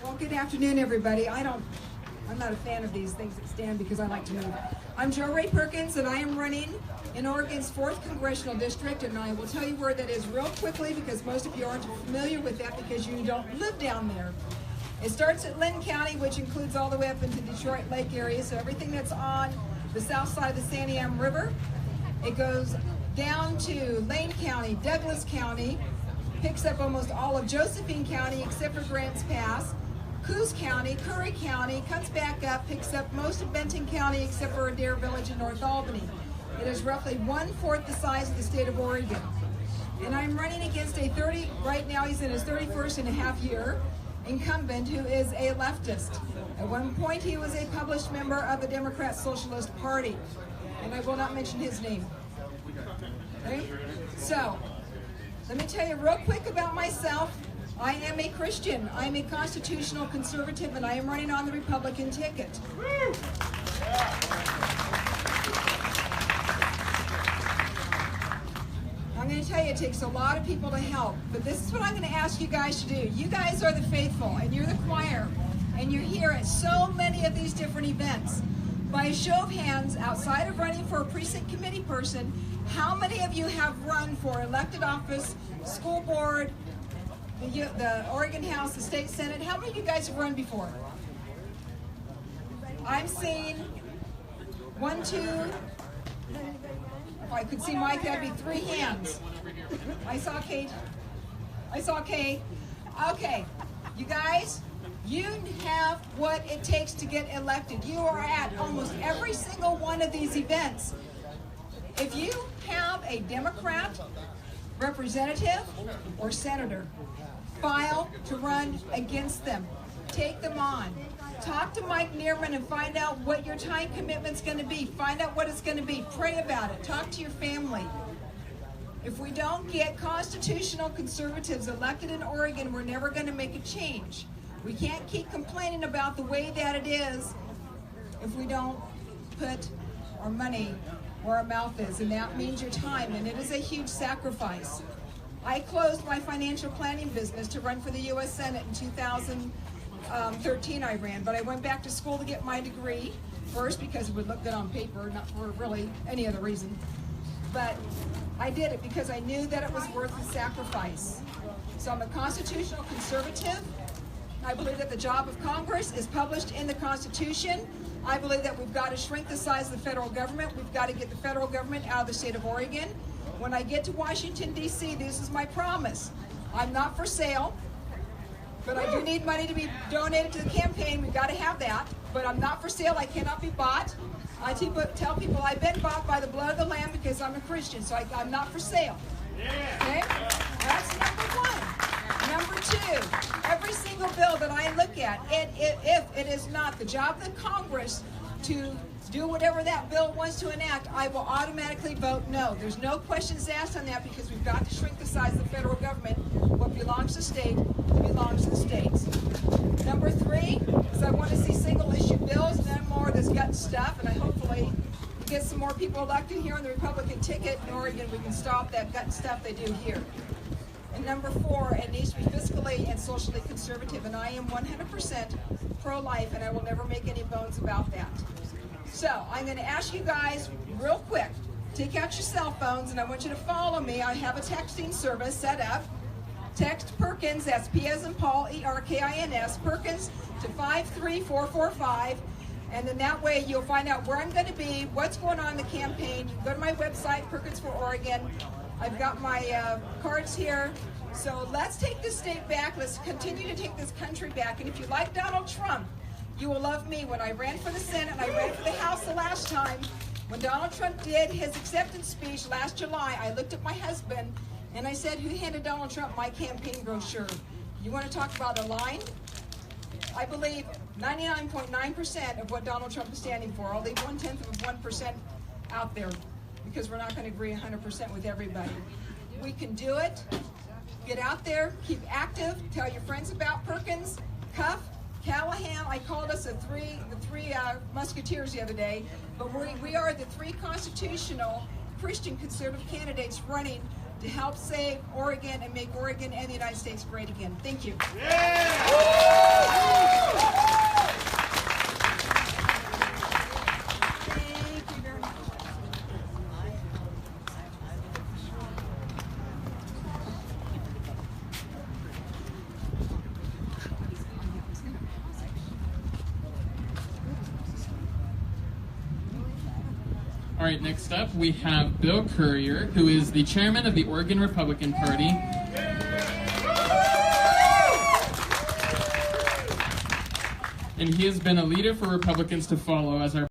Well, good afternoon, everybody. I'm not a fan of these things that stand because I like to move. I'm Rae Perkins, and I am running in Oregon's 4th Congressional District, and I will tell you where that is real quickly because most of you aren't familiar with that because you don't live down there. It starts at Lynn County, which includes all the way up into Detroit Lake area, so everything that's on the south side of the Santiam River. It goes down to Lane County, Douglas County, picks up almost all of Josephine County except for Grants Pass, Coos County, Curry County, comes back up, picks up most of Benton County except for Adair Village in North Albany. It is roughly 1/4 the size of the state of Oregon. And I'm running against right now he's in his 31st and a half year, incumbent who is a leftist. At one point he was a published member of the Democrat Socialist Party. And I will not mention his name. Okay? So, let me tell you real quick about myself. I am a Christian. I am a constitutional conservative, and I am running on the Republican ticket. I'm going to tell you it takes a lot of people to help, but this is what I'm going to ask you guys to do. You guys are the faithful, and you're the choir, and you're here at so many of these different events. By a show of hands, outside of running for a precinct committee person, how many of you have run for elected office, school board, the Oregon House, the state Senate? How many of you guys have run before? I'm seeing 1, 2, if I could see Mike, that'd be 3 hands. I saw Kate. I saw Kay. Okay, you guys, you have what it takes to get elected. You are at almost every single one of these events. If you have a Democrat, representative, or senator, file to run against them. Take them on. Talk to Mike Neerman and find out what your time commitment's going to be. Find out what it's going to be. Pray about it. Talk to your family. If we don't get constitutional conservatives elected in Oregon, we're never going to make a change. We can't keep complaining about the way that it is if we don't put our money where our mouth is, and that means your time, and it is a huge sacrifice. I closed my financial planning business to run for the U.S. Senate in 2013 I ran, but I went back to school to get my degree, first because it would look good on paper, not for really any other reason. But I did it because I knew that it was worth the sacrifice. So I'm a constitutional conservative. I believe that the job of Congress is published in the Constitution. I believe that we've got to shrink the size of the federal government. We've got to get the federal government out of the state of Oregon. When I get to Washington, D.C., this is my promise. I'm not for sale, but I do need money to be donated to the campaign. We've got to have that, but I'm not for sale. I cannot be bought. I tell people I've been bought by the blood of the Lamb because I'm a Christian, so I'm not for sale. Okay? That's number 1. Number 2, every single bill that I look at, if it is not the job of the Congress to do whatever that bill wants to enact, I will automatically vote no. There's no questions asked on that because we've got to shrink the size of the federal government. What belongs to the state belongs to the states. Number 3 is I want to see single-issue bills, none more of this gut stuff, and I hopefully get some more people elected here on the Republican ticket in Oregon. We can stop that gut stuff they do here. And number 4, it needs to be fiscally and socially conservative, and I am 100% pro-life, and I will never make any bones about that. So I'm going to ask you guys real quick, take out your cell phones, and I want you to follow me. I have a texting service set up. Text Perkins, that's P as in Paul, E-R-K-I-N-S, Perkins to 53445, and then that way you'll find out where I'm going to be, what's going on in the campaign. You can go to my website, Perkins for Oregon. I've got my cards here. So let's take this state back. Let's continue to take this country back. And if you like Donald Trump, you will love me. When I ran for the Senate and I ran for the House the last time, when Donald Trump did his acceptance speech last July, I looked at my husband and I said, who handed Donald Trump my campaign brochure? You want to talk about a line? I believe 99.9% of what Donald Trump is standing for. I'll leave 1/10 of 1% out there because we're not going to agree 100% with everybody. We can do it. Get out there, keep active, tell your friends about Perkins, Cuff, Callahan. I called us the three musketeers the other day, but we are the 3 constitutional Christian conservative candidates running to help save Oregon and make Oregon and the United States great again. Thank you. Yeah. All right, next up we have Bill Currier, who is the chairman of the Oregon Republican Party. And he has been a leader for Republicans to follow as our